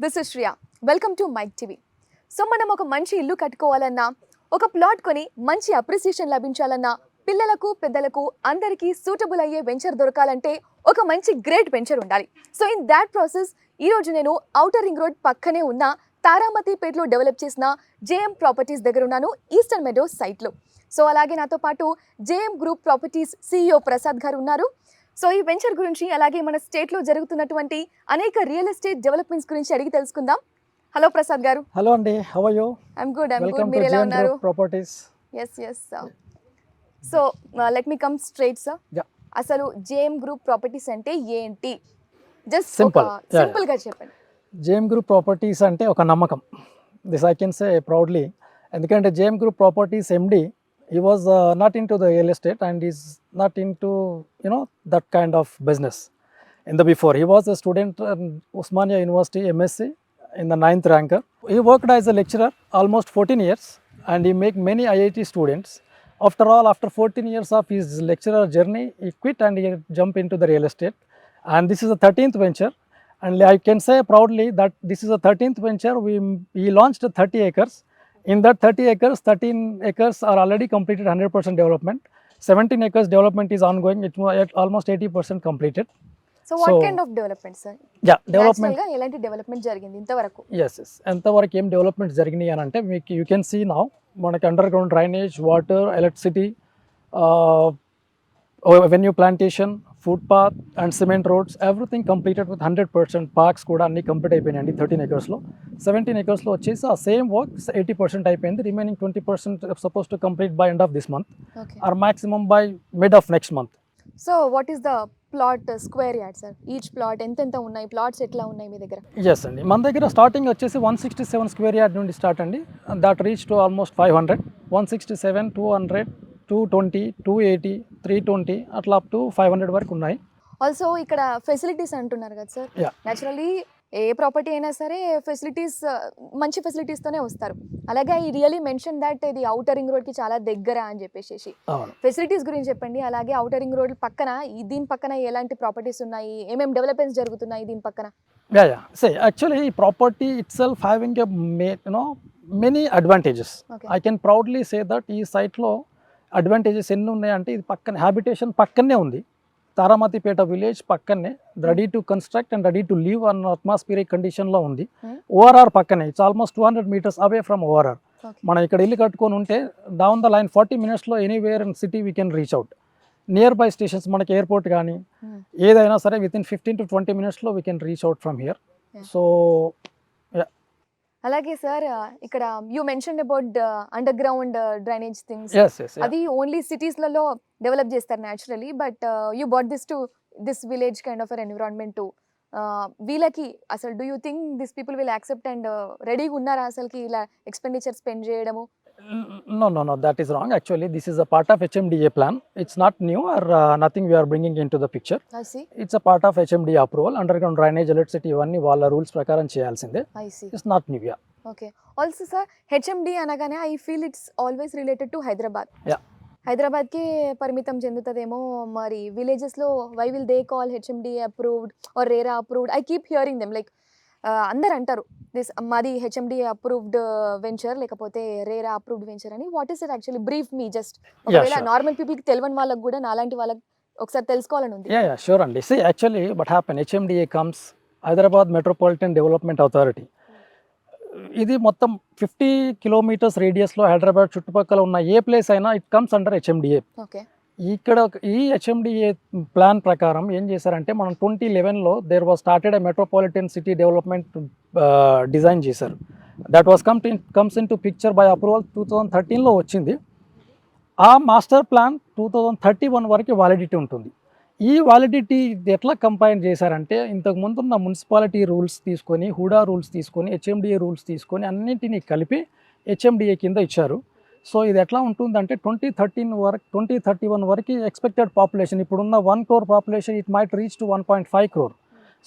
This is Shriya. Welcome to mic TV. So మనం ఒక మంచి ఇల్లు కట్టుకోవాలన్నా, ఒక ప్లాట్ కొని మంచి అప్రిసియేషన్ లభించాలన్నా, పిల్లలకు పెద్దలకు అందరికీ సూటబుల్ అయ్యే వెంచర్ దొరకాలంటే ఒక మంచి గ్రేట్ వెంచర్ ఉండాలి. సో ఇన్ దాట్ ప్రాసెస్ ఈరోజు నేను ఔటర్ రింగ్ రోడ్ పక్కనే ఉన్న తారామతిపేటలో డెవలప్ చేసిన జేఎం ప్రాపర్టీస్ దగ్గర ఉన్నాను, ఈస్టర్న్ మెడోస్ సైట్లో. సో అలాగే నాతో పాటు JM group properties CEO Prasad గారు ఉన్నారు. సో ఈ వెంచర్ గురించి అలాగే మన స్టేట్లో జరుగుతున్నటువంటి అనేక రియల్ ఎస్టేట్ డెవలప్మెంట్స్ గురించి అడిగి తెలుసుకుందాం. హలో ప్రసాద్ గారు. హలో అండి, how are you? I'm good. మీరు ఎలా ఉన్నారు? Properties. Yes so let me come straight sir. అసలు జేఎం గ్రూప్ ప్రాపర్టీస్ అంటే ఏంటి? జస్ట్ సింపుల్ గా చెప్పండి. జేఎం గ్రూప్ ప్రాపర్టీస్ అంటే ఒక నమ్మకం. This I can say proudly. ఎందుకంటే JM group properties MD, he was not into the real estate and is not into that kind of business. In the before, he was a student at Osmania University MSc in the 9th ranker. He worked as a lecturer almost 14 years and he make many IIT students. After all, after 14 years of his lecturer journey, he quit and he jumped into the real estate. And this is the 13th venture. And I can say proudly that this is the 13th venture. He launched 30 acres. In that 30 acres, 13 acres are already completed 100% development. 17 acres development is ongoing. It's almost 80% completed. So what kind of development, sir? Yeah, development. Naturally గా ఎలాంటి development జరిగింది ఇంతవరకు? Yes. ఎంతవరకు ఏం development జరిగినాయి అని అంటే మీకు యూ కెన్ సీ నౌ మనకి under ground drainage, water, electricity, venue plantation, foot path and cement roads, everything completed with 100%. Parks కూడా అన్ని కంప్లీట్ అయిపోయినాయండి 13 acresలో. 17 acresలో వచ్చేసి ఆ సేమ్ వర్క్స్ 80% అయిపోయింది. Remaining 20% suppose to complete by end of this month or maximum by mid of next month. So what is the plot square yard sir? Each plot ఎంత ఉన్నాయి? Plots ఎట్లా ఉన్నాయి మీ దగ్గర? ఎస్ అండి, మన దగ్గర స్టార్టింగ్ వచ్చేసి 167 స్క్వేర్ యార్డ్ నుండి స్టార్ట్ అండి. దట్ రీచ్ టు ఆల్మోస్ట్ 500, 167, 200, 220, 280, 320 అట్లా అప్ టు 500 వరకు ఉన్నాయి. ఆల్సో ఇక్కడ ఫెసిలిటీస్ అంటున్నారు కదా సార్. న్యాచురల్లీ ఏ ప్రాపర్టీ అయినా సరే ఫెసిలిటీస్, మంచి ఫెసిలిటీస్తోనే వస్తారు. అలాగే ఐ రియలీ మెన్షన్ దట్ ఇది ఔటర్ రింగ్ రోడ్కి చాలా దగ్గర అని చెప్పేసి ఫెసిలిటీస్ గురించి చెప్పండి. అలాగే ఔటర్ రింగ్ రోడ్ పక్కన దీని పక్కన ఎలాంటి ప్రాపర్టీస్ ఉన్నాయి, ఏమేమి డెవలప్మెంట్స్ జరుగుతున్నాయి దీని పక్కన? Actually property itself having a many advantages. I can proudly say that ఈ సైట్లో అడ్వాంటేజెస్ ఎన్ని ఉన్నాయంటే ఇది పక్కనే హ్యాబిటేషన్ పక్కనే ఉంది. తారామతిపేట విలేజ్ పక్కనే, ready to construct and ready to leave అన్న అట్మాస్ఫియరిక్ కండిషన్లో ఉంది. ORR పక్కనే, it's almost 200 meters away from ORR. మనం ఇక్కడ ఇల్లు కట్టుకొని ఉంటే డౌన్ ద లైన్ 40 minutesలో anywhere in city we can reach out. Nearby stations మనకి ఎయిర్పోర్ట్ కానీ ఏదైనా సరే విత్ ఇన్ 15 to 20 minutesలో we can reach out from here. So అలాగే సార్ ఇక్కడ you mention about under ground drainage things. అది only సిటీస్లలో develop చేస్తారు naturally, but you bat this to this village kind of environment to వీళ్ళకి అసలు do you think this people will accept and రెడీగా ఉన్నారా అసలుకి ఇలా ఎక్స్పెండిచర్ స్పెండ్ చేయడము? No, that is wrong. Actually, this is a part of HMDA plan. It's not new or nothing we are bringing into the picture. I see. It's a part of HMDA approval. Underground drainage, electricity, ఇవన్నీ వాళ్ళ rules ప్రకారం చేయాల్సిందే. I see. It's not new. Yeah. Okay. Also, sir, HMD అనగానే I feel it's always related to Hyderabad. Yeah. హైదరాబాద్కి పరిమితం చెందుతుందేమో. మరి విలేజెస్లో why will they call HMD approved or RERA approved? I keep hearing them like అందరు అంటారు this మాది HMD approved venture లేకపోతే రేరా అప్రూవ్డ్ వెంచర్ అని. What is it actually? Brief me just. ఒకవేళ నార్మల్ పీపుల్కి తెలియని వాళ్ళకి కూడా నాలాంటి వాళ్ళకి ఒకసారి తెలుసుకోవాలని ఉంది. Yeah, sure అండి. See, actually what happened, HMDA comes Hyderabad metropolitan development authority. ఇది మొత్తం 50 kilometers రేడియస్లో హైదరాబాద్ చుట్టుపక్కల ఉన్న ఏ ప్లేస్ అయినా it comes under HMDA. Okay. ఇక్కడ ఈ HMDA ప్లాన్ ప్రకారం ఏం చేశారంటే మనం 2011లో there was started a metropolitan city development design చేశారు. That was comes in to picture by approval 2013లో వచ్చింది. ఆ మాస్టర్ ప్లాన్ 2031 వరకు వ్యాలిడిటీ ఉంటుంది. ఈ వ్యాలిడిటీ ఎట్లా కంపైన్ చేశారంటే ఇంతకుముందు ఉన్న మున్సిపాలిటీ రూల్స్ తీసుకొని, హుడా రూల్స్ తీసుకొని, HMDA రూల్స్ తీసుకొని అన్నింటినీ కలిపి HMDA కింద ఇచ్చారు. సో ఇది ఎట్లా ఉంటుందంటే 2031 వరకు ఎక్స్పెక్టెడ్ పాపులేషన్, ఇప్పుడున్న 1 crore population it might reach to 1.5 crore.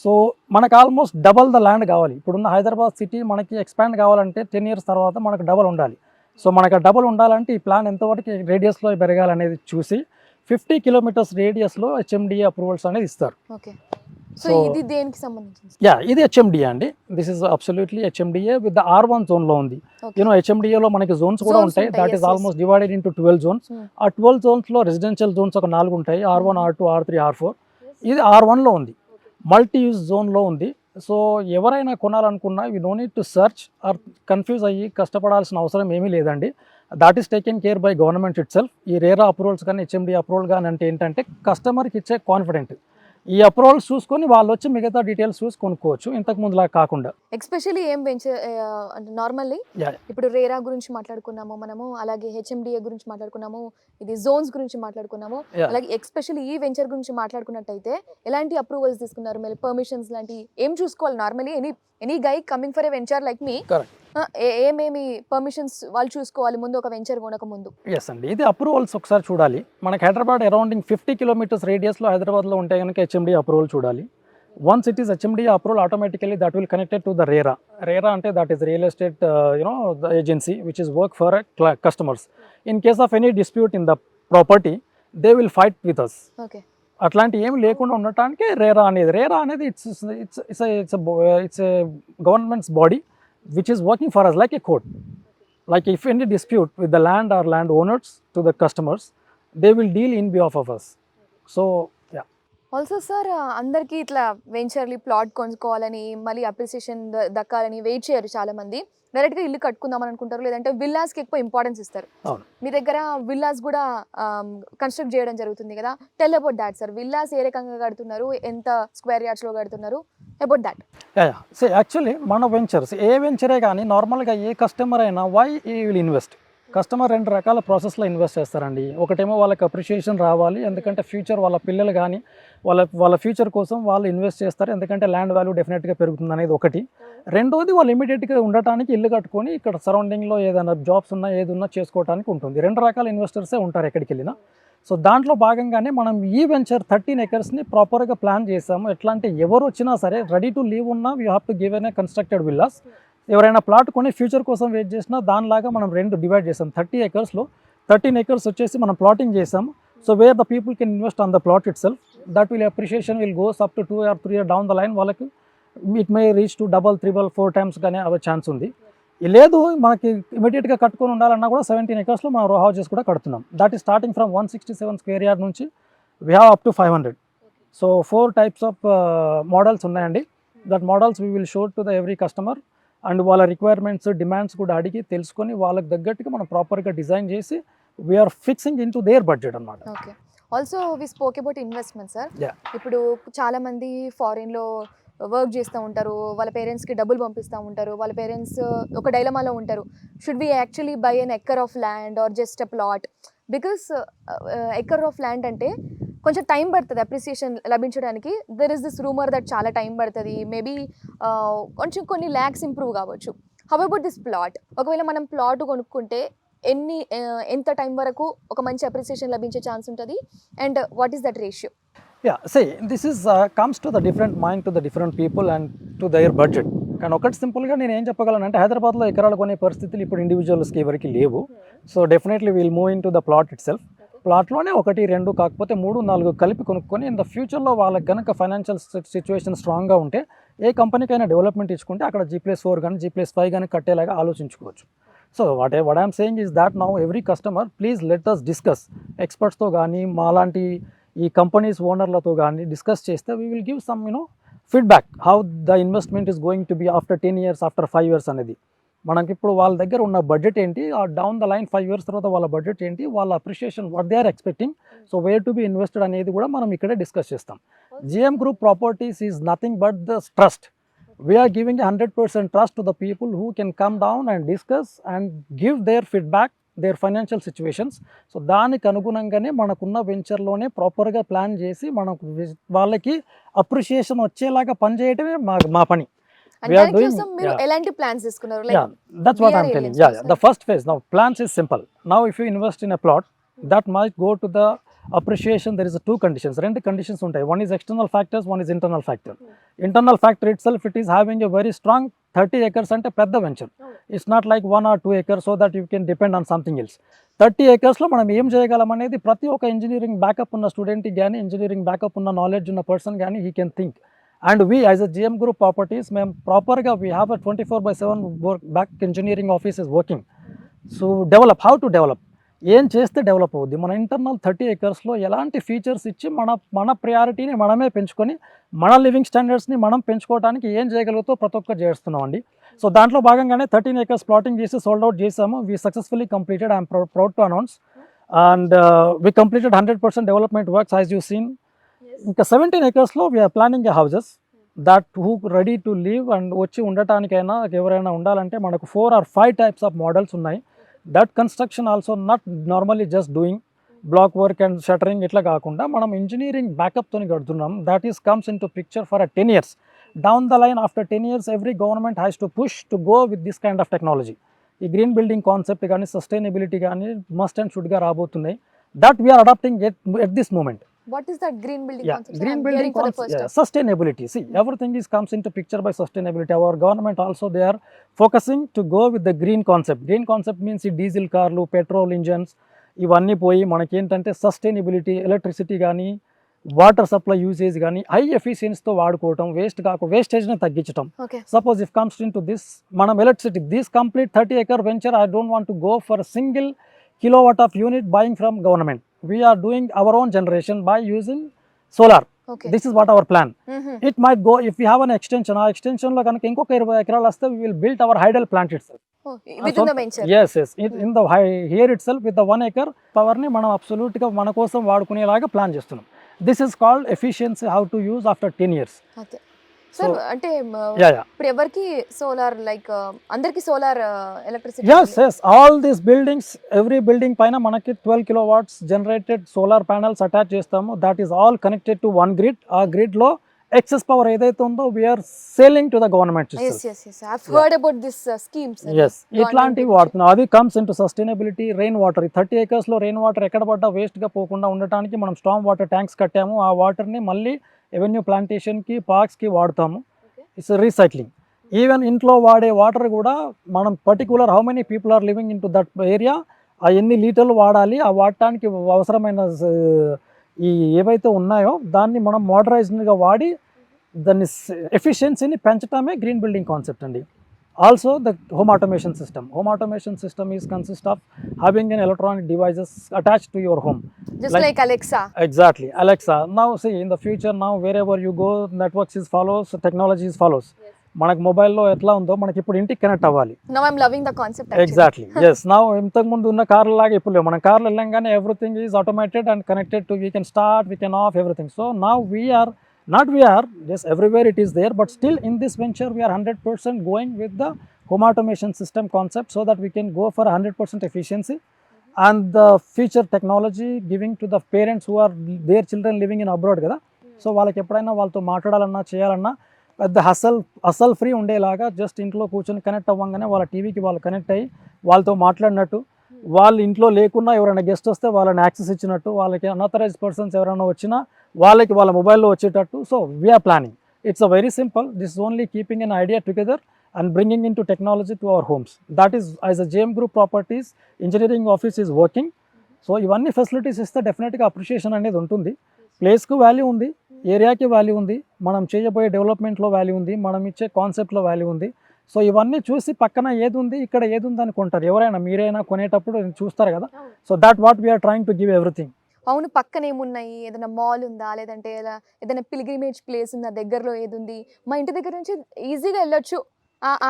So మనకు ఆల్మోస్ట్ డబల్ ద ల్యాండ్ కావాలి. ఇప్పుడున్న హైదరాబాద్ సిటీ మనకి ఎక్స్పాండ్ కావాలంటే 10 years తర్వాత మనకు డబల్ ఉండాలి. సో మనకు డబల్ ఉండాలంటే ఈ ప్లాన్ ఎంతవరకు రేడియస్లో పెరగాలనేది చూసి 50 kilometers రేడియస్లో HMDA అప్రూవల్స్ అనేది ఇస్తారు. ఓకే. సో ఇది దేనికి సంబంధించింది? యా, ఇది హెచ్ఎండిఏ అండి. This is absolutely HMDA with the R1 జోన్లో ఉంది. యూనో హెచ్ఎండిఏలో మనకి జోన్స్ కూడా Zones ఉంటాయి. ఉంటాయి, that yes, is yes. Almost divided into 12 zones. ఆ 12 జోన్స్లో రెసిడెన్షియల్ జోన్స్ ఒక 4 ఉంటాయి, R1, R2, R3, R4. ఇది R1లో ఉంది, మల్టీ యూజ్ జోన్లో ఉంది. సో ఎవరైనా కొనాలనుకున్నా you know need to search or confuse అయ్యి కష్టపడాల్సిన అవసరం ఏమీ లేదండి. That is taken care by government itself. ఈ రేరా అప్రూవల్స్ కానీ హెచ్ఎండి అప్రూవల్ కానీ అంటే ఏంటంటే కస్టమర్కి ఇచ్చే కాన్ఫిడెంట్. ఈ అప్రూవల్స్ చూసుకొని వాళ్ళు వచ్చి మిగతా డీటెయిల్స్ చూసి కొనుక్కోవచ్చు, ఇంతకు ముందులా కాకుండా. ఎక్స్పెషల్లీ ఏం వెంచర్ అంటే నార్మల్లీ Yeah. ఇప్పుడు రేరా గురించి మాట్లాడుకున్నాము మనము, అలాగే హెచ్ఎండిఏ గురించి మాట్లాడుకున్నాము, ఇది జోన్స్ గురించి మాట్లాడుకున్నాము, Yeah. అలాగే ఎక్స్పెషల్లీ ఈ వెంచర్ గురించి మాట్లాడుకున్నట్టయితే ఎలాంటి అప్రూవల్స్ తీసుకున్నారు, మళ్ళీ పర్మిషన్స్ లాంటి ఏం చూసుకోవాలి? Normally any guy coming for a venture like me, correct. ఏమేమి పర్మిషన్స్ వాళ్ళు చూసుకోవాలి ముందు ఒక వెంచర్ కొనక ముందు? ఎస్ అండి, ఇది అప్రూవల్స్ ఒకసారి చూడాలి. మనకి హైదరాబాద్ అరౌండింగ్ 50 కిలోమీటర్స్ రేడియస్లో హైదరాబాద్లో ఉంటే కనుక హెచ్ఎండి అప్రూవల్ చూడాలి. Once it is HMD approval, automatically that will connected to the RERA. RERA అంటే that is real estate the agency which is work for customers. In case of any dispute in the property they will fight with us. Okay, అట్లాంటి ఏమి లేకుండా ఉండటానికి రేరా అనేది it's government's body which is working for us like a court. Like if any dispute with the land or land owners to the customers, they will deal in behalf of us. So yeah. Also sir అందరికీ ఇట్లా వెంచర్లీ plot కొనుక్కోవాలని మళ్ళీ appreciation దక్కాలని wait చేయరు చాలా మంది. డైరెక్ట్గా ఇల్లు కట్టుకుందామని అనుకుంటారు, లేదంటే విల్లాస్కి ఎక్కువ ఇంపార్టెన్స్ ఇస్తారు. అవును. మీ దగ్గర విల్లాస్ కూడా కన్స్ట్రక్ట్ చేయడం జరుగుతుంది కదా, tell about that sir. Villas ఏ రకంగా కడుతున్నారు, ఎంత స్క్వేర్ యార్డ్స్లో కడుతున్నారు, అబౌట్ దాట్? సో యాక్చువల్లీ మన వెంచర్స్ ఏ వెంచరే కానీ నార్మల్గా ఏ కస్టమర్ అయినా వై ఈ విల్ ఇన్వెస్ట్. కస్టమర్ 2 రకాల ప్రాసెస్లో ఇన్వెస్ట్ చేస్తారండి. ఒకటేమో వాళ్ళకి అప్రిషియేషన్ రావాలి, ఎందుకంటే ఫ్యూచర్ వాళ్ళ పిల్లలు కానీ వాళ్ళ ఫ్యూచర్ కోసం వాళ్ళు ఇన్వెస్ట్ చేస్తారు, ఎందుకంటే ల్యాండ్ వాల్యూ డెఫినెట్గా పెరుగుతుంది అనేది ఒకటి. రెండోది వాళ్ళు ఇమీడియట్గా ఉండటానికి ఇల్లు కట్టుకొని ఇక్కడ సరౌండింగ్లో ఏదైనా జాబ్స్ ఉన్నా ఏది ఉన్నా చేసుకోవడానికి ఉంటుంది. 2 రకాల ఇన్వెస్టర్సే ఉంటారు ఎక్కడికి వెళ్ళినా. సో దాంట్లో భాగంగానే మనం ఈ వెంచర్ 13 ఎకర్స్ని ప్రాపర్గా ప్లాన్ చేసాము. ఎట్లా అంటే ఎవరు వచ్చినా సరే రెడీ టు లీవ్ ఉన్నా you have to give an constructed villas. ఎవరైనా ప్లాట్ కొని ఫ్యూచర్ కోసం వెయిట్ చేసినా దానిలాగా మనం 2 డివైడ్ చేసాం. 30 ఎకర్స్లో 13 ఎకర్స్ వచ్చేసి మనం ప్లాటింగ్ చేసాము. So where the people can invest on the plot itself. That will appreciation will goes up to 2 or 3 years down the line. వాళ్ళకి it may reach to double, triple, 4 times కానీ అవే chance ఉంది. లేదు మనకి ఇమీడియట్గా కట్టుకొని ఉండాలన్నా కూడా 17 ఎకర్స్లో మనం రో హౌసెస్ కూడా కడుతున్నాం. That is starting from 167 square yard నుంచి we have up to 500. So 4 types of models ఉన్నాయండి. That models we will show to the every customer and వాళ్ళ రిక్వైర్మెంట్స్, డిమాండ్స్ కూడా అడిగి తెలుసుకొని వాళ్ళకి తగ్గట్టుగా మనం ప్రాపర్గా డిజైన్ చేసి we're fixing into their budget అనమాట. Okay, also we spoke about investment sir. Yeah. ఇప్పుడు చాలామంది ఫారిన్లో వర్క్ చేస్తూ ఉంటారు, వాళ్ళ పేరెంట్స్కి డబ్బులు పంపిస్తూ ఉంటారు, వాళ్ళ పేరెంట్స్ ఒక డైలమాలో ఉంటారు. Should we actually buy an acre of land or just a plot? Because acre of land అంటే కొంచెం టైం పడుతుంది అప్రిసియేషన్ లభించడానికి. There is this rumour that చాలా టైం పడుతుంది, మేబీ కొంచెం కొన్ని ల్యాక్స్ ఇంప్రూవ్ కావచ్చు. How about this plot? ఒకవేళ మనం ప్లాట్ కొనుక్కుంటే ఎంత టైం వరకు ఒక మంచి అప్రిసియేషన్ లభించే ఛాన్స్ ఉంటుంది, and what is that ratio? Yeah, see, this is comes to the different mind to the different people and to their budget. కానీ ఒకటి సింపుల్గా నేను ఏం చెప్పగలను అంటే హైదరాబాద్లో ఎకరాలు కొనే పరిస్థితులు ఇప్పుడు ఇండివిజువల్స్కి ఎవరికి లేవు. So definitely will move into the plot itself. ప్లాట్లోనే 1, 2 కాకపోతే 3, 4 కలిపి కొనుక్కొని ఇన్ ద ఫ్యూచర్లో వాళ్ళకి కనుక ఫైనాన్షియల్ సిచ్యువేషన్ స్ట్రాంగ్గా ఉంటే ఏ కంపెనీకైనా డెవలప్మెంట్ ఇచ్చుకుంటే అక్కడ G+4 కానీ G+5 కానీ కట్టేలాగా ఆలోచించుకోవచ్చు. So what I'm saying is that now every customer please let us discuss ఎక్స్పర్ట్స్తో కానీ మాలాంటి ఈ కంపెనీస్ ఓనర్లతో కానీ డిస్కస్ చేస్తే we will give some feedback how the investment is going to be after 10 years, after 5 years అనేది. మనకి ఇప్పుడు వాళ్ళ దగ్గర ఉన్న బడ్జెట్ ఏంటి, డౌన్ ద లైన్ 5 years తర్వాత వాళ్ళ బడ్జెట్ ఏంటి, వాళ్ళ appreciation what they are expecting, so where to be invested అనేది కూడా మనం ఇక్కడే డిస్కస్ చేస్తాం. GM Group Properties is nothing but the trust. We're giving 100% trust to the people who can come down and discuss and give their feedback, their financial situations. So దానికి అనుగుణంగానే మనకున్న వెంచర్లోనే ప్రాపర్గా plan చేసి మనకు వాళ్ళకి అప్రిషియేషన్ వచ్చేలాగా పనిచేయటమే మా పని. మీరు ఎలాంటి ప్లాన్స్ తీసుకున్నారు? Yeah, that's what I'm telling. Yeah, the first phase. Now, plans is simple. Now, if you invest in a plot, that might go to the appreciation. There is 2 conditions. 2 conditions ఉంటాయి. One is external factors, one is internal factor. Internal factor itself, it is having a very strong 30 acres అంటే పెద్ద venture. It's not like 1 or 2 acres so that you can depend on something else. 30 acresలో మనం ఏం చేయగలం అనేది ప్రతి ఒక్క engineering backup ఉన్న స్టూడెంట్కి కానీ ఇంజనీరింగ్ బ్యాకప్ ఉన్న నాలెడ్జ్ ఉన్న పర్సన్ కానీ he can think and we as a GM group properties మేము ప్రాపర్గా we have a 24/7 work back engineering office is working. So develop, how to develop, ఏం చేస్తే డెవలప్ అవుద్ది, మన ఇంటర్నల్ 30 acresలో ఎలాంటి ఫీచర్స్ ఇచ్చి మన ప్రయారిటీని మనమే పెంచుకొని మన లివింగ్ స్టాండర్డ్స్ని మనం పెంచుకోవడానికి ఏం చేయగలుగుతో ప్రతి ఒక్కరు చేస్తున్నాం అండి. సో దాంట్లో భాగంగానే 13 acres ప్లాటింగ్ చేసి సోల్డ్ అవుట్ చేసాము. We successfully completed, I'm proud to announce. And we completed 100% development works as you seen. ఇంకా 17 acresలో we're planning a houses that who ready to live and వచ్చి ఉండటానికైనా ఎవరైనా ఉండాలంటే మనకు 4 or 5 types ఆఫ్ మోడల్స్ ఉన్నాయి. That construction also not normally just doing block work and shuttering ఇట్లా కాకుండా మనం ఇంజనీరింగ్ బ్యాకప్తో కడుతున్నాం. That is comes in to picture for 10 years. Down the line after 10 years every government has to push to go with this kind of technology. ఈ green building concept కానీ sustainability కానీ must and షుడ్గా రాబోతున్నాయి. That we're adapting at this moment. What is that green building Yeah, concept? green I'm building hearing for the concept, first yeah, time. sustainability. See, everything is comes into picture by sustainability. Our government also they are focusing to go with the green concept. Green concept means ఈ diesel కార్లు, petrol engines ఇవన్నీ పోయి మనకేంటంటే sustainability, electricity కానీ water supply usage కానీ high ఎఫిషియన్సీతో వాడుకోవటం, వేస్టేజ్ని తగ్గించడం. Okay. Suppose if comes into this, మనం electricity, this complete 30 acre venture, I don't want to go for a single kilowatt of unit buying from government. We are doing our own generation by using solar. Okay. This is what our plan. Mhm. It might go, if we have an extension, ఆ extensionలో కనుక ఇంకొక 20 ఎకరాలు వస్తే we will build our hydel plant itself. Oh, within the venture. Yes, yes. In the here itself with the 1 acre పవర్ని మనం అబ్సల్యూట్గా మన కోసం వాడుకునేలాగా plan చేస్తున్నాం. This is called efficiency, how to use after 10 years. Okay. Sir అంటే Yeah, yeah. ఇప్పుడు ఎవరికి solar like అందరికి solar electricity? Yes. All these buildings, every building పైన మనకి 12 kilowatts generated solar panels attach చేస్తాము. That is all connected to one grid. ఆ grid లో excess power ఏదైతే ఉందో we're selling to the government yes I've heard about this scheme sir. Yes, ఇట్లాంటివి వాడుతున్నాం. అది comes into sustainability. Rain water, ఈ 30 acresలో rain water ఎక్కడ పడ్డా వేస్ట్గా పోకుండా ఉండటానికి మనం స్టామ్ వాటర్ ట్యాంక్స్ కట్టాము. ఆ వాటర్ని మళ్ళీ ఎవెన్యూ ప్లాంటేషన్కి, పార్క్స్కి వాడుతాము. It's recycling. ఈవెన్ ఇంట్లో వాడే వాటర్ కూడా మనం particular how many people are living in to that area, ఆ ఎన్ని లీటర్లు వాడాలి, ఆ వాడటానికి అవసరమైన ఈ ఏవైతే ఉన్నాయో దాన్ని మనం మోడరైజ్డ్గా వాడి దాన్ని ఎఫిషియన్సీని పెంచడమే గ్రీన్ బిల్డింగ్ కాన్సెప్ట్ అండి. Also the home automation system is consist of having an electronic devices attached to your home. Just like Alexa. Exactly, Alexa. Now see, in the future, now wherever you go, networks is follows, technology is follows. మనకు మొబైల్లో ఎట్లా ఉందో మనకి ఇప్పుడు ఇంటికి connect అవ్వాలి. Now I'm loving the concept actually. Exactly, yes. నా ఇంతకు ముందు ఉన్న కార్ల లాగా ఇప్పుడు లేవు. మన కార్లు వెళ్ళంగానే everything is automated and connected to, we can start, we can off everything. So now we're yes, everywhere it is there, but still in this venture we are 100% going with the home automation system concept so that we can go for 100% efficiency and the future technology giving to the parents who are their children living in abroad కదా. So వాళ్ళకి ఎప్పుడైనా వాళ్ళతో మాట్లాడాలన్నా చేయాలన్నా పెద్ద hassle free ఉండేలాగా just ఇంట్లో కూర్చొని కనెక్ట్ అవ్వగానే వాళ్ళ టీవీకి వాళ్ళు కనెక్ట్ అయ్యి వాళ్ళతో మాట్లాడినట్టు, వాళ్ళు ఇంట్లో లేకున్నా ఎవరైనా గెస్ట్ వస్తే వాళ్ళని యాక్సెస్ ఇచ్చినట్టు, వాళ్ళకి అన్ఆథరైజ్డ్ పర్సన్స్ ఎవరైనా వచ్చినా వాళ్ళకి వాళ్ళ మొబైల్లో వచ్చేటట్టు. So we're planning. It's a very simple. This is only keeping an idea together and bringing into technology to our homes. That is, as a JM Group Properties engineering office is working. So ఇవన్నీ facilities ఇస్తే డెఫినెట్గా appreciation అనేది ఉంటుంది. ప్లేస్కు value ఉంది, ఏరియాకి value ఉంది, మనం చేయబోయే డెవలప్మెంట్లో వాల్యూ ఉంది, మనం ఇచ్చే కాన్సెప్ట్లో వాల్యూ ఉంది. సో ఇవన్నీ చూసి పక్కన ఏది ఉంది, ఇక్కడ ఏది ఉంది అనుకుంటారు ఎవరైనా, మీరైనా కొనేటప్పుడు చూస్తారు కదా. So that what we're trying to give everything. అవును, పక్కన ఏమున్నాయి, ఏదైనా మాల్ ఉందా, లేదంటే ఏదైనా పిల్గ్రిమేజ్ ప్లేస్ ఉందా, దగ్గరలో ఏది ఉంది, మా ఇంటి దగ్గర నుంచి ఈజీగా వెళ్ళొచ్చు,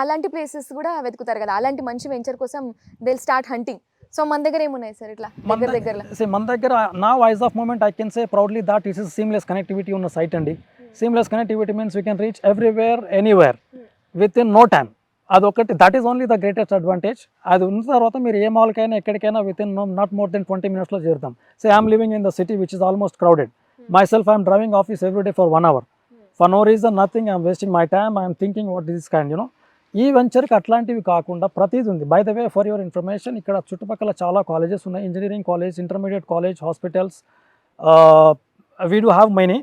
అలాంటి ప్లేసెస్ కూడా వెతుకుతారు కదా. అలాంటి మంచి వెంచర్ కోసం దే స్టార్ట్ హంటింగ్. సో మన దగ్గర ఏమున్నాయి సార్ ఇట్లా దగ్గరలో? మన దగ్గర నా voice of moment I can say proudly that it is seamless connectivity ఉన్న సైట్ అండి. Seamless connectivity means we can reach everywhere anywhere within no time. అదొకటి, that is only the greatest advantage. అది ఉన్న తర్వాత మీరు ఏ మాల్కైనా ఎక్కడికైనా within not more than 20 minutesలో చేరుతాం. So I'm living in the city which is almost crowded. Myself I'm driving office every day for 1 hour. For no reason, nothing, I'm wasting my time, I'm thinking what this kind you know. ఈ వెంచర్కి అట్లాంటివి కాకుండా ప్రతిదీ ఉంది. By the way, for your information, ఇక్కడ చుట్టుపక్కల చాలా colleges ఉన్నాయి. Engineering college, intermediate college, hospitals, we do have many.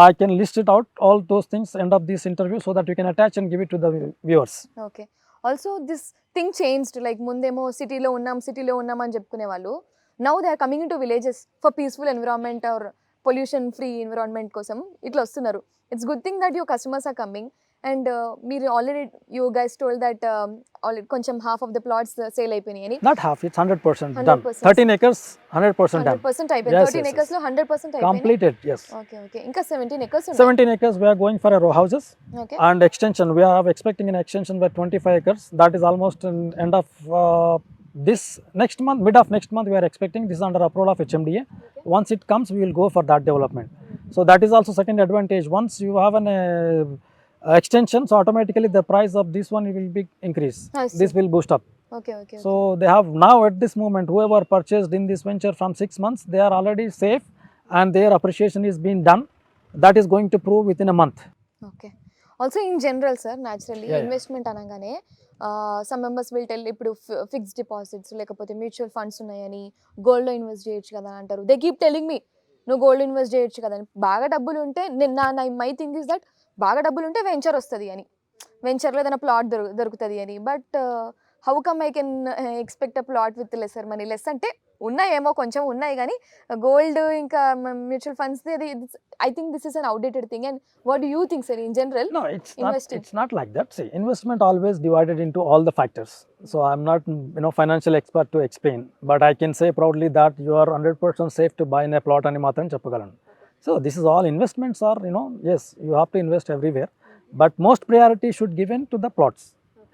I can list it out, all those things, end of this interview, so that you can attach and give it to the viewers. Okay. Also this thing changed, like ముందేమో సిటీలో ఉన్నాం అని చెప్పుకునే వాళ్ళు, now they are coming into villages for peaceful environment or pollution free environment కోసం ఇట్లా వస్తున్నారు. It's good thing that your customers are coming and మీరు already you guys told that already కొంచెం half of the plots sale అయిపోయినాయి అని. Not half, it's 100% done. 100%. 13 acres, 100% done. 100% అయిపోయింది. Yes, 13 yes, acres లో 100% అయిపోయింది. Completed, yes. Okay okay. ఇంకా 17 acres ఉన్నాయి. 17 acres we are going for a row houses okay and extension. We are expecting an extension by 25 acres. That is almost in end of this next month, mid of next month we are expecting. This is under approval of HMDA. Once it comes, we will go for that development. So that is also second advantage. Once you have an extension, so automatically the price of this one will be increase. I see. This will boost up. Okay okay. So they have now at this moment, whoever purchased in this venture from 6 months, they are already safe and their appreciation is being done. That is going to prove within a month. Okay. Also in general sir naturally Yeah, yeah. Investment అనగానే some members will tell ఇప్పుడు fixed deposits లేకపోతే mutual funds ఉన్నాయని గోల్డ్లో invest చేయొచ్చు కదా అని అంటారు. They keep telling me నువ్వు గోల్డ్ ఇన్వెస్ట్ చేయొచ్చు కదా అని. బాగా డబ్బులు ఉంటే నా మై థింగ్ ఇస్ దట్ బాగా డబ్బులు ఉంటే వెంచర్ వస్తుంది అని, వెంచర్లో ఏదైనా ప్లాట్ దొరుకుతుంది అని. But how come I can expect a plot with lesser money? Less అంటే ఉన్నాయేమో కొంచెం ఉన్నాయి కానీ గోల్డ్ ఇంకా mutual funds I think this is an outdated thing. And what do you think sir in general? No, it's Investing. not. It's not like that. See, investment always divided into all the factors. So I'm not, financial expert to explain, but I can say proudly that you are 100% safe to buy in a plot ani matram cheppagalanu. So this is all investments are, yes, you have to invest everywhere, but most priority should given to the plots.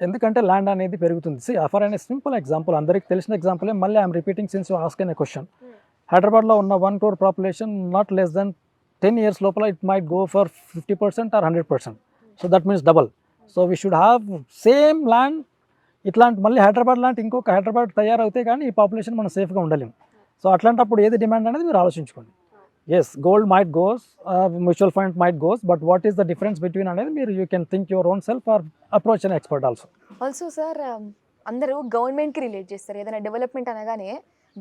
ఎందుకంటే land అనేది పెరుగుతుంది. See for an simple example, అందరికి తెలిసిన ఎగ్జాంపులే మళ్ళీ I'm repeating since you ask an a question. హైదరాబాద్లో ఉన్న 1 crore population not less than 10 years లోపల it might go for 50% or 100%. So that means double. So we should have same land. ఇట్లాంటి మళ్ళీ హైదరాబాద్ లాంటి ఇంకొక హైదరాబాద్ తయారవుతే కానీ ఈ పాపులేషన్ మనం సేఫ్గా ఉండలేము. సో అట్లాంటప్పుడు ఏది డిమాండ్ అనేది మీరు ఆలోచించుకోండి. Yes, gold might goes, mutual fund might goes, but what is the difference between అనేది మీరు you can think your own self or approach an expert also. Also sir అందరూ గవర్నమెంట్కి రిలేట్ చేస్తారు. ఏదైనా డెవలప్మెంట్ అనగానే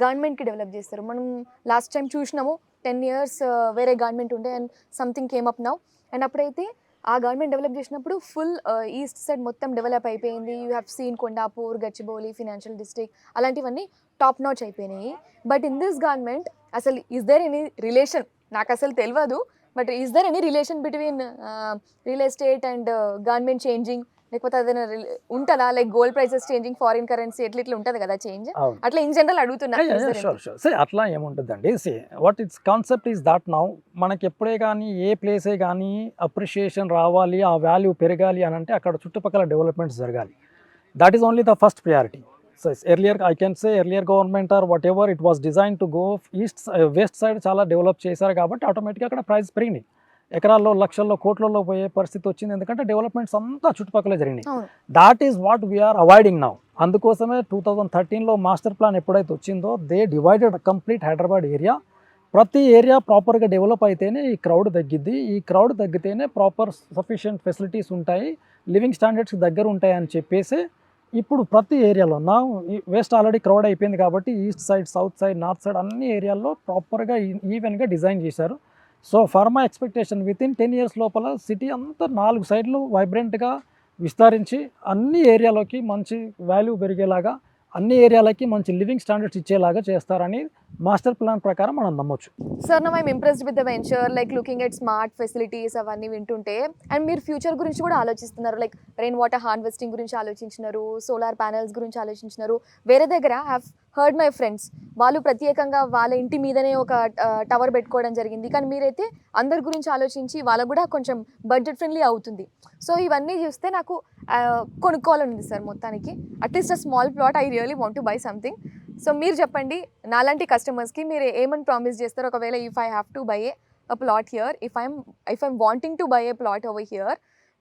గవర్నమెంట్కి డెవలప్ చేస్తారు. మనం లాస్ట్ టైం చూసినాము 10 years వేరే గవర్నమెంట్ ఉండే and something came up now. And అప్పుడైతే ఆ గవర్నమెంట్ డెవలప్ చేసినప్పుడు ఫుల్ ఈస్ట్ సైడ్ మొత్తం డెవలప్ అయిపోయింది. You have seen Kondapur, Gachibowli, financial district అలాంటివన్నీ టాప్ నాచ్ అయిపోయినాయి. బట్ ఇన్ దిస్ గవర్నమెంట్ అసలు ఈజ్ దేర్ ఎనీ రిలేషన్? నాకు అసలు తెలియదు, but is there any relation between real estate and government changing? లేకపోతే అదేనా ఉంటుందా? Like gold prices changing, foreign currency ఎట్లా ఇట్లా ఉంటుంది కదా చేంజ్, అట్లా ఇన్ జనరల్ అడుగుతున్నా. షూర్. అట్లా ఏముంటుందండి. What it's concept is that now మనకి ఎప్పుడే కానీ ఏ ప్లేసే కానీ అప్రిషియేషన్ రావాలి, ఆ వాల్యూ పెరగాలి అని అంటే అక్కడ చుట్టుపక్కల డెవలప్మెంట్స్ జరగాలి. That is only the first priority. So earlier I can say earlier government are what ever it was design to go west side చాలా డెవలప్ చేశారు కాబట్టి ఆటోమేటిక్గా అక్కడ ప్రైస్ పెరిగినాయి. ఎకరాల్లో, లక్షల్లో, కోట్లలో పోయే పరిస్థితి వచ్చింది. ఎందుకంటే డెవలప్మెంట్స్ అంతా చుట్టుపక్కల జరిగినాయి. That is what we're avoiding now. అందుకోసమే 2013లో మాస్టర్ ప్లాన్ ఎప్పుడైతే వచ్చిందో they divided complete Hyderabad area. ప్రతి ఏరియా ప్రాపర్గా డెవలప్ అయితేనే ఈ క్రౌడ్ తగ్గిద్ది. ఈ క్రౌడ్ తగ్గితేనే ప్రాపర్ సఫిషియంట్ ఫెసిలిటీస్ ఉంటాయి, లివింగ్ స్టాండర్డ్స్ దగ్గర ఉంటాయి అని చెప్పేసి ఇప్పుడు ప్రతి ఏరియాలో నా వెస్ట్ ఆల్రెడీ క్రౌడ్ అయిపోయింది కాబట్టి east side, south side, north side అన్ని ఏరియాల్లో ప్రాపర్గా ఈవెన్గా డిజైన్ చేశారు. So for my expectation within 10 years లోపల సిటీ అంతా 4 సైడ్లు వైబ్రెంట్గా విస్తరించి అన్ని ఏరియాలోకి మంచి వాల్యూ పెరిగేలాగా, అన్ని ఏరియాలకి మంచి లివింగ్ స్టాండర్డ్స్ ఇచ్చేలాగా చేస్తారని మాస్టర్ ప్లాన్ ప్రకారం మనం నమ్మొచ్చు. సార్ నా I'm impressed with the venture, like looking at smart facilities అవన్నీ వింటుంటే. అండ్ మీరు ఫ్యూచర్ గురించి కూడా ఆలోచిస్తున్నారు, లైక్ రెయిన్ వాటర్ హార్వెస్టింగ్ గురించి ఆలోచించినారు, సోలార్ ప్యానెల్స్ గురించి ఆలోచించినారు. వేరే దగ్గర హ్యావ్ హర్డ్ మై ఫ్రెండ్స్, వాళ్ళు ప్రత్యేకంగా వాళ్ళ ఇంటి మీదనే ఒక టవర్ పెట్టుకోవడం జరిగింది. కానీ మీరైతే అందరి గురించి ఆలోచించి వాళ్ళకు కూడా కొంచెం బడ్జెట్ ఫ్రెండ్లీ అవుతుంది. సో ఇవన్నీ చూస్తే నాకు కొనుక్కోవాలని ఉంది సార్ మొత్తానికి. At least a small plot I really want to buy something. So మీరు చెప్పండి, నాలాంటి కస్టమర్స్కి మీరు ఏమని ప్రామిస్ చేస్తారు? ఒకవేళ if I have to buy a plot here, if I'm wanting to buy a plot over here,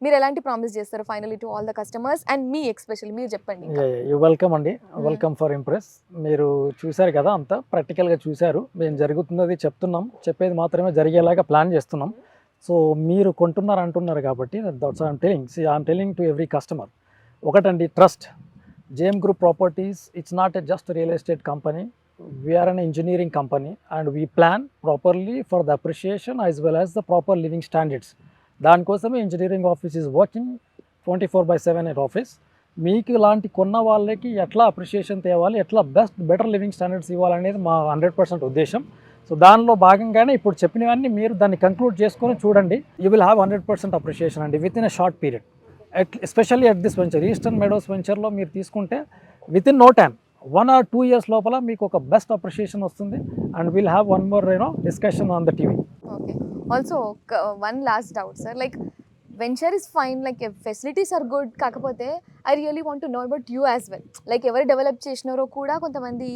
మీరు ఎలాంటి ప్రామిస్ చేస్తారు finally to all the customers and me especially? మీరు చెప్పండి. యూ వెల్కమ్ అండి, వెల్కమ్ ఫర్ ఇంప్రెస్. మీరు చూశారు కదా, అంతా ప్రాక్టికల్గా చూశారు. మేము జరుగుతున్నది చెప్తున్నాం, చెప్పేది మాత్రమే జరిగేలాగా ప్లాన్ చేస్తున్నాం. సో మీరు కొంటున్నారు అంటున్నారు కాబట్టి that's I'm telling to every customer. ఒకటండి, trust. JM Group Properties, it's not just a real estate company. We are an engineering company and we plan properly for the appreciation as well as the proper living standards. దానికోసమే engineering office is working 24/7 at office. మీకు ఇలాంటి కొన్న వాళ్ళకి ఎట్లా appreciation తేవాలి, ఎట్లా better living standards ఇవ్వాలనేది మా 100% ఉద్దేశం. సో దానిలో భాగంగానే ఇప్పుడు చెప్పినవన్నీ మీరు దాన్ని కంక్లూడ్ చేసుకొని చూడండి. యూ విల్ హ్యావ్ 100% అప్రిషియేషన్ అండి within a short period. Especially at this venture, eastern meadows వెంచర్లో మీరు తీసుకుంటే within no time 1 or 2 years లోపల మీకు ఒక బెస్ట్ అప్రిషియేషన్ వస్తుంది. And will have one more discussion on the TV. Okay. Also one last doubt sir, like venture is fine, like facilities are good, కాకపోతే I really want to know about you as well. Like ఎవరు develop చేసినారో కూడా కొంతమంది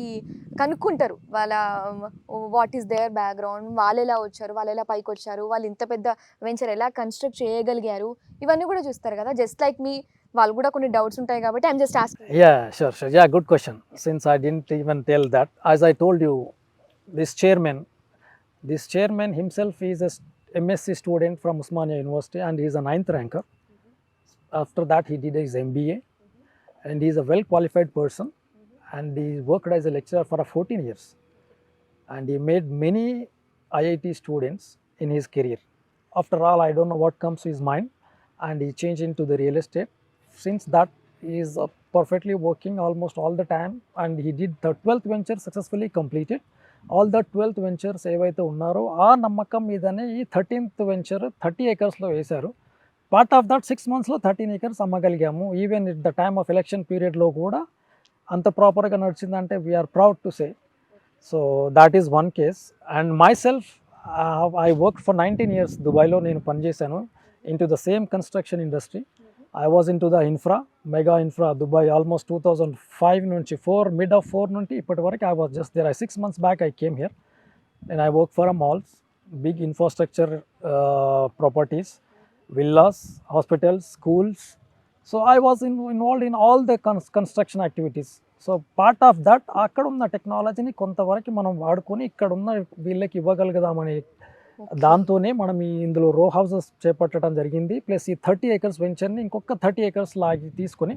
కనుక్కుంటారు, వాళ్ళ what is there background, వాళ్ళు ఎలా వచ్చారు, వాళ్ళు ఎలా పైకి వచ్చారు, వాళ్ళు ఇంత పెద్ద వెంచర్ ఎలా కన్స్ట్రక్ట్ చేయగలిగారు, ఇవన్నీ కూడా చూస్తారు కదా. జస్ట్ లైక్ మీ వాళ్ళు కూడా కొన్ని డౌట్స్ ఉంటాయి కాబట్టి I'm just asking. Yeah, sure. Yeah, good question. Since I didn't even tell that, as I told you, this chairman himself is a MSc student from Osmania University and he is a 9th ranker. After that, he did his MBA and he is a well qualified person and he worked as a lecturer for 14 years and he made many IIT students in his career. After all, I don't know what comes to his mind and he changed into the real estate. Since that, he is perfectly working almost all the time and he did the 12th venture successfully completed. All the 12th ventures ఏవైతే ఉన్నారో ఆ నమ్మకం మీదనే ఈ 13th venture 30 acresలో వేశారు. Part of that 6 monthsలో 13 acres అమ్మగలిగాము. Even it the time of election పీరియడ్లో కూడా అంత ప్రాపర్గా నడిచిందంటే we're proud to say. So that is one case. And myself I work for 19 years దుబాయ్లో నేను పనిచేశాను into the same construction industry. I was into the mega infra Dubai almost 2005 నుంచి mid of 4 నుండి ఇప్పటి వరకు I was just there. 6 months back I came here and I worked for a malls, big infrastructure properties, villas, hospitals, schools. So I was involved in all the construction activities. So part of that అక్కడ ఉన్న టెక్నాలజీని కొంతవరకు మనం వాడుకొని ఇక్కడ ఉన్న వీళ్ళకి ఇవ్వగలుగుదామని దాంతోనే మనం ఇందులో రో హౌసెస్ చేపట్టడం జరిగింది. ప్లస్ ఈ 30 acres వెంచర్ని ఇంకొక 30 acres లాగి తీసుకొని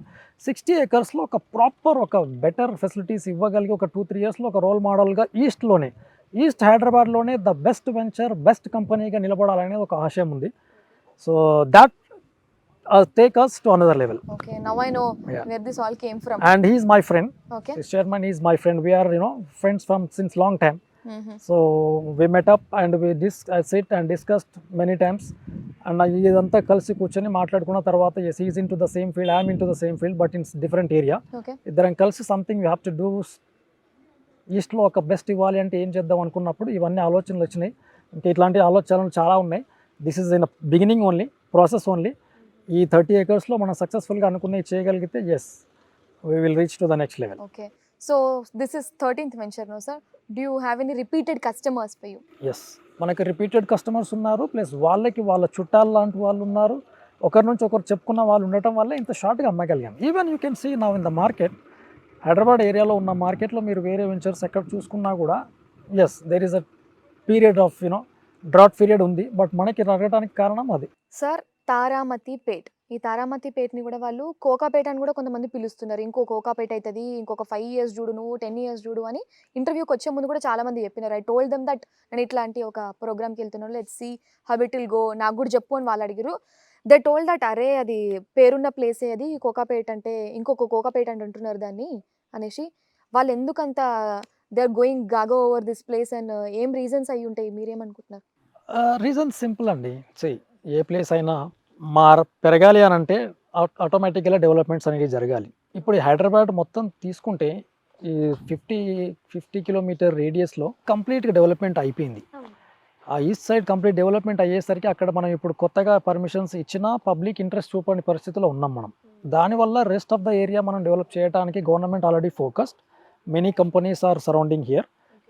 60 acresలో ఒక ప్రాపర్ ఒక బెటర్ ఫెసిలిటీస్ ఇవ్వగలిగి ఒక 2-3 yearsలో ఒక రోల్ మోడల్గా ఈస్ట్ హైదరాబాద్లోనే ద బెస్ట్ వెంచర్, బెస్ట్ కంపెనీగా నిలబడాలనేది ఒక ఆశయం ఉంది. So that take us to another level. Okay, now I know where this all came from. And he is my friend. Okay. This chairman is my friend. We are friends from since long time. So we met up and we sit and discussed many times. And ఇదంతా కలిసి కూర్చొని మాట్లాడుకున్న తర్వాత yes, he is into the same field, I am into the same field but in different area. Okay. ఇద్దరం కలిసి something we have to do. ఈస్ట్లో ఒక best ఇవ్వాలి అంటే ఏం చేద్దాం అనుకున్నప్పుడు ఇవన్నీ ఆలోచనలు వచ్చినాయి. ఇంకా ఇట్లాంటి ఆలోచనలు చాలా ఉన్నాయి. This is in beginning only, process only. ఈ 30 acresలో మనం సక్సెస్ఫుల్గా అనుకున్నవి చేయగలిగితే yes, we will reach to the next level. Okay, so this is 13th venture no sir. Do you have any repeated customers for you? Yes, మనకి repeated customers ఉన్నారు. Plus వాళ్ళ చుట్టాలు లాంటి వాళ్ళు ఉన్నారు. ఒకరి నుంచి ఒకరు చెప్పుకున్న వాళ్ళు ఉండటం వల్ల ఇంత షార్ట్గా అమ్మగలిగాం. Even you can see now in the market, Hyderabad ఏరియాలో ఉన్న మార్కెట్లో మీరు వేరే వెంచర్స్ ఎక్కడ చూసుకున్నా కూడా yes, there is a period of drought period ఉంది. బట్ మనకి రగడానికి కారణం అది. సార్, తారామతి పేట్, ఈ తారామతి పేట్ని కూడా వాళ్ళు కోకాపేట అని కూడా కొంతమంది పిలుస్తున్నారు. ఇంకో కోకాపేట అవుతుంది, ఇంకొక 5 years చూడు, నువ్వు 10 years చూడు అని ఇంటర్వ్యూకి వచ్చే ముందు కూడా చాలా మంది చెప్పినారు. ఐ టోల్డ్ దెమ్ దట్ నేను ఇట్లాంటి ఒక ప్రోగ్రామ్కి వెళ్తున్నాను, let's see how it will go, నాకు కూడా చెప్పు అని వాళ్ళు అడిగారు. దే టోల్డ్ దట్ అరే అది పేరున్న ప్లేసే, అది కోకాపేట అంటే ఇంకొక కోకాపేట అంటే అంటున్నారు దాన్ని అనేసి. వాళ్ళు ఎందుకంత దే ఆర్ గోయింగ్ గాగో ఓవర్ దిస్ ప్లేస్ అండ్ ఏం రీజన్స్ అయ్యి ఉంటాయి, మీరేమనుకుంటున్నారు? రీజన్ సింపుల్ అండి. ఏ ప్లేస్ అయినా పెరగాలి అని అంటే ఆటోమేటిక్గా డెవలప్మెంట్స్ అనేవి జరగాలి. ఇప్పుడు హైదరాబాద్ మొత్తం తీసుకుంటే ఈ 50 kilometer రేడియస్లో కంప్లీట్గా డెవలప్మెంట్ అయిపోయింది. ఆ ఈస్ట్ సైడ్ కంప్లీట్ డెవలప్మెంట్ అయ్యేసరికి అక్కడ మనం ఇప్పుడు కొత్తగా పర్మిషన్స్ ఇచ్చినా పబ్లిక్ ఇంట్రెస్ట్ చూపని పరిస్థితిలో ఉన్నాం మనం. దానివల్ల రెస్ట్ ఆఫ్ ద ఏరియా మనం డెవలప్ చేయడానికి government already focused. Many companies are surrounding here.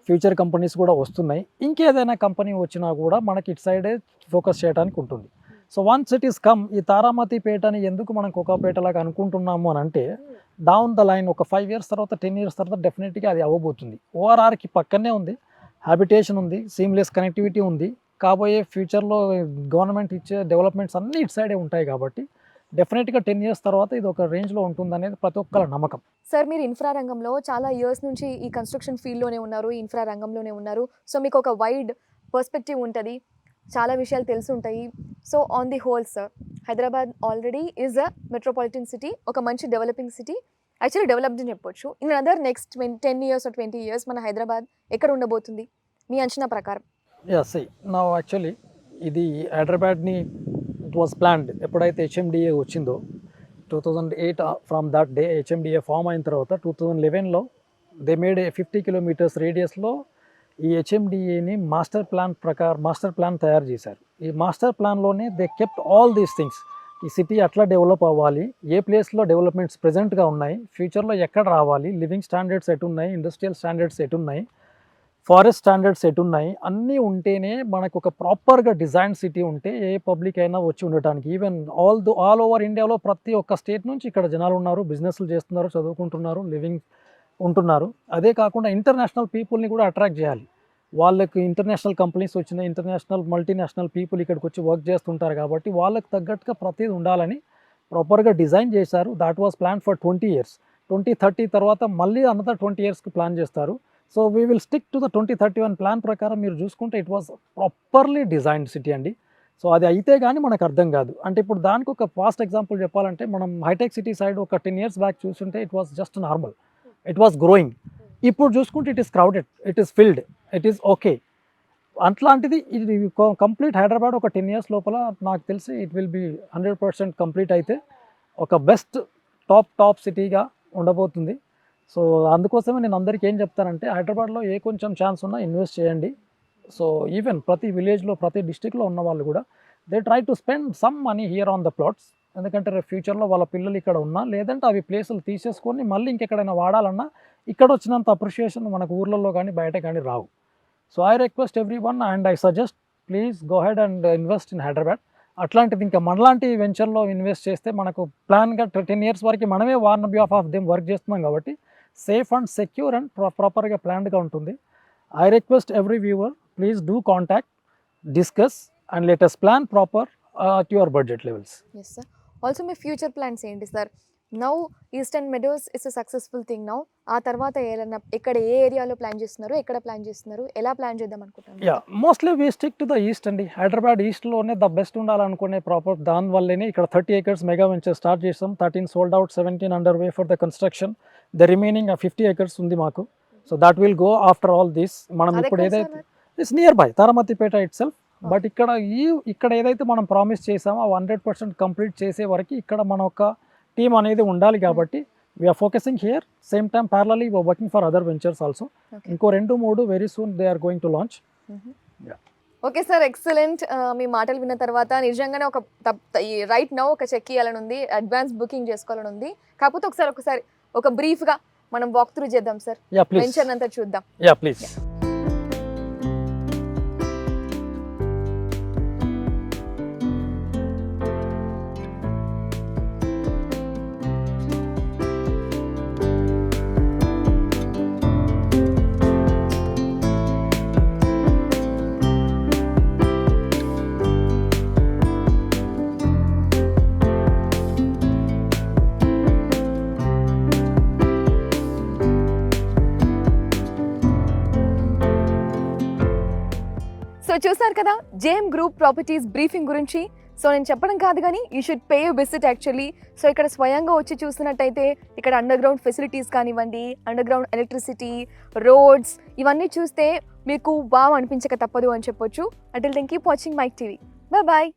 Future companies కూడా వస్తున్నాయి. ఇంకేదైనా కంపెనీ వచ్చినా కూడా మనకి ఇటు సైడే ఫోకస్ చేయడానికి ఉంటుంది. So once it is come, ఈ తారామతి పేటని ఎందుకు మనం కోకాపేటలాగా అనుకుంటున్నాము అని అంటే, డౌన్ ద లైన్ ఒక 5 years తర్వాత 10 years తర్వాత డెఫినెట్గా అది అవ్వబోతుంది. ఓఆర్ఆర్కి పక్కనే ఉంది, హ్యాబిటేషన్ ఉంది, సీమ్లెస్ కనెక్టివిటీ ఉంది. కాబోయే ఫ్యూచర్లో గవర్నమెంట్ ఇచ్చే డెవలప్మెంట్స్ అన్నీ ఇటు సైడే ఉంటాయి కాబట్టి డెఫినెట్గా 10 years తర్వాత ఇది ఒక రేంజ్లో ఉంటుందనేది ప్రతి ఒక్కరి నమ్మకం. సార్, మీరు ఇన్ఫ్రా రంగంలో చాలా ఇయర్స్ నుంచి ఈ కన్స్ట్రక్షన్ ఫీల్డ్లోనే ఉన్నారు, ఇన్ఫ్రా రంగంలోనే ఉన్నారు. సో మీకు ఒక వైడ్ పర్స్పెక్టివ్ ఉంటుంది, చాలా విషయాలు తెలిసి ఉంటాయి. So on the whole sir, Hyderabad already is a metropolitan city, ఒక మంచి డెవలపింగ్ సిటీ, యాక్చువల్లీ డెవలప్డ్ అని చెప్పొచ్చు. In other next 10 years or 20 years మన హైదరాబాద్ ఎక్కడ ఉండబోతుంది? మీ అంచనా ప్రకారం? సీ నా యాక్చువల్లీ ఇది హైదరాబాద్ని ఇట్ వాస్ ప్లాన్డ్ ఎప్పుడైతే హెచ్ఎండిఏ వచ్చిందో 2008 from that day HMDA form అయిన తర్వాత 2011లో దే మేడ్ 50 కిలోమీటర్స్ రేడియస్లో ఈ హెచ్ఎండిఏని మాస్టర్ ప్లాన్ తయారు చేశారు. ఈ మాస్టర్ ప్లాన్లోనే they kept all these things. ఈ సిటీ అట్లా డెవలప్ అవ్వాలి, ఏ ప్లేస్లో డెవలప్మెంట్స్ ప్రెజెంట్గా ఉన్నాయి, ఫ్యూచర్లో ఎక్కడ రావాలి, లివింగ్ స్టాండర్డ్స్ ఎటున్నాయి, ఇండస్ట్రియల్ స్టాండర్డ్స్ ఎటున్నాయి, ఫారెస్ట్ స్టాండర్డ్స్ ఎటున్నాయి, అన్నీ ఉంటేనే మనకు ఒక ప్రాపర్గా డిజైన్ సిటీ ఉంటే ఏ పబ్లిక్ అయినా వచ్చి ఉండటానికి. ఈవెన్ ఆల్ ఓవర్ ఇండియాలో ప్రతి ఒక్క స్టేట్ నుంచి ఇక్కడ జనాలు ఉన్నారు, బిజినెస్లు చేస్తున్నారు, చదువుకుంటున్నారు, లివింగ్ ఉంటున్నారు. అదే కాకుండా ఇంటర్నేషనల్ పీపుల్ని కూడా అట్రాక్ట్ చేయాలి. వాళ్ళకి ఇంటర్నేషనల్ కంపెనీస్ వచ్చినాయి, ఇంటర్నేషనల్ మల్టీనేషనల్ పీపుల్ ఇక్కడికి వచ్చి వర్క్ చేస్తుంటారు కాబట్టి వాళ్ళకి తగ్గట్టుగా ప్రతిదీ ఉండాలని ప్రాపర్గా డిజైన్ చేశారు. That was plan for 20 years. 2030 తర్వాత మళ్ళీ అనదర్ 20 yearsకి ప్లాన్ చేస్తారు. So we will stick to the 2031 plan ప్రకారం మీరు చూసుకుంటే it was properly designed city అండి. సో అది అయితే కానీ మనకు అర్థం కాదు. అంటే ఇప్పుడు దానికి ఒక ఫాస్ట్ ఎగ్జాంపుల్ చెప్పాలంటే మనం హైటెక్ సిటీ సైడ్ ఒక 10 years బ్యాక్ చూస్తుంటే it was just normal, it was growing. ఇప్పుడు చూసుకుంటే it is crowded, it is filled, it is okay. అట్లాంటిది ఇది కంప్లీట్ హైదరాబాద్ ఒక 10 years లోపల నాకు తెలిసి ఇట్ విల్ బి 100% కంప్లీట్ అయితే ఒక బెస్ట్ టాప్ సిటీగా ఉండబోతుంది. సో అందుకోసమే నేను అందరికీ ఏం చెప్తానంటే హైదరాబాద్లో ఏ కొంచెం ఛాన్స్ ఉన్నా ఇన్వెస్ట్ చేయండి. సో ఈవెన్ ప్రతి విలేజ్లో ప్రతి డిస్టిక్లో ఉన్న వాళ్ళు కూడా they try to spend some money here on the plots. ఎందుకంటే రేపు ఫ్యూచర్లో వాళ్ళ పిల్లలు ఇక్కడ ఉన్నా లేదంటే అవి ప్లేసులు తీసేసుకొని మళ్ళీ ఇంకెక్కడైనా వాడాలన్నా ఇక్కడ వచ్చినంత అప్రిషియేషన్ మనకు ఊర్లలో కానీ బయట కానీ రావు. So I request every one and I suggest please go ahead and invest in Hyderabad. అట్లాంటిది ఇంకా మనలాంటి వెంచర్లో ఇన్వెస్ట్ చేస్తే మనకు ప్లాన్గా 10 years వరకు మనమే warn behalf of them work చేస్తున్నాం కాబట్టి సేఫ్ అండ్ సెక్యూర్ అండ్ ప్రాపర్గా ప్లాన్డ్గా ఉంటుంది. I request every viewer please do contact, discuss and let us plan proper at your budget levels. Yes sir. Also మీ ఫ్యూచర్ ప్లాన్స్ ఏంటి sir? Now Eastern Meadows is a successful thing now. ఆ తర్వాత ఏదైనా ఎక్కడ ఏ ఏరియాలో plan చేస్తున్నారు, ఎక్కడ plan చేస్తున్నారు, ఎలా ప్లాన్ చేద్దాం అనుకుంటున్నారు? Mostly we stick to the east అండి. హైదరాబాద్ ఈస్ట్లోనే ద బెస్ట్ ఉండాలనుకునే ప్రాపర్ దానివల్లనే ఇక్కడ 30 acres మెగా వెంచర్ స్టార్ట్ చేసాం. 13 sold out, 17 under way for the construction. The remaining 50 acres ఉంది మాకు. So that will go after all this. మనం ఇప్పుడు ఏదైతే it's near by Taramatipet it self. But ఇక్కడ ఏదైతే మనం ప్రామిస్ చేసామో 100% కంప్లీట్ చేసే వరకు ఇక్కడ మన ఒక టీమ్ అనేది ఉండాలి కాబట్టి we are focusing here. Same time parallelly we are working for other ventures also. ఇంకో 2-3 very soon they are going to launch. Okay sir, excellent. మీ మాటలు విన్న తర్వాత నిజంగానే ఒక రైట్ నౌ ఒక చెక్ ఇవ్వాలని ఉంది, అడ్వాన్స్ బుకింగ్ చేసుకోవాలని ఉంది. కాకపోతే ఒకసారి ఒక బ్రీఫ్గా మనం వాక్ త్రూ చేద్దాం సార్, వెంచర్ అంతా చూద్దాం. ప్లీజ్. సో చూసారు కదా జేఎం గ్రూప్ ప్రాపర్టీస్ బ్రీఫింగ్ గురించి. సో నేను చెప్పడం కాదు కానీ you should pay you visit actually. So ఇక్కడ స్వయంగా వచ్చి చూస్తున్నట్టయితే ఇక్కడ అండర్ గ్రౌండ్ ఫెసిలిటీస్ కానివ్వండి, అండర్ గ్రౌండ్ ఎలక్ట్రిసిటీ, రోడ్స్, ఇవన్నీ చూస్తే మీకు వావ్ అనిపించక తప్పదు అని చెప్పొచ్చు. Until then keep watching Mike TV. Bye.